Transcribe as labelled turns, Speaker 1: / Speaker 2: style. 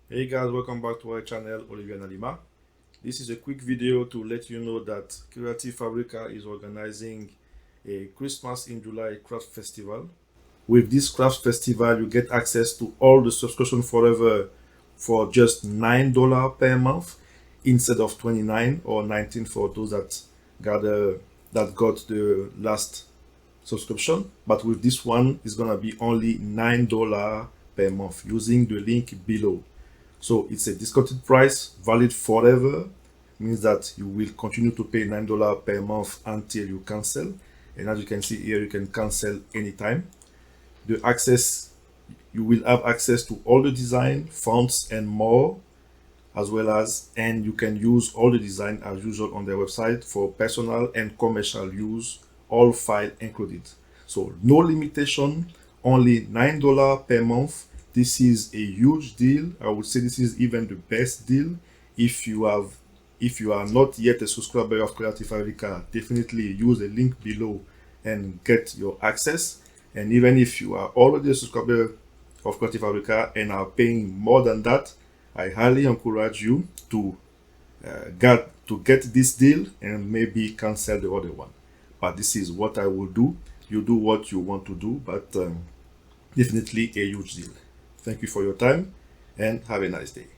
Speaker 1: Hey guys, welcome back to our channel, Olivier and Alima. This is a quick video to let you know that Creative Fabrica is organizing a Christmas in July craft festival. With this craft festival, you get access to all the subscription forever for just $9 per month instead of $29 or $19 for those that got the last subscription. But with this one, it's gonna be only $9 per month using the link below. So it's a discounted price, valid forever, means that you will continue to pay $9 per month until you cancel. And as you can see here, you can cancel anytime. You will have access to all the design, fonts, and more, and you can use all the design as usual on their website for personal and commercial use, all file included. So no limitation, only $9 per month. This is a huge deal. I would say this is even the best deal. If you are not yet a subscriber of Creative Fabrica, definitely use the link below and get your access. And even if you are already a subscriber of Creative Fabrica and are paying more than that, I highly encourage you to get this deal and maybe cancel the other one. But this is what I will do. You do what you want to do, but definitely a huge deal. Thank you for your time and have a nice day.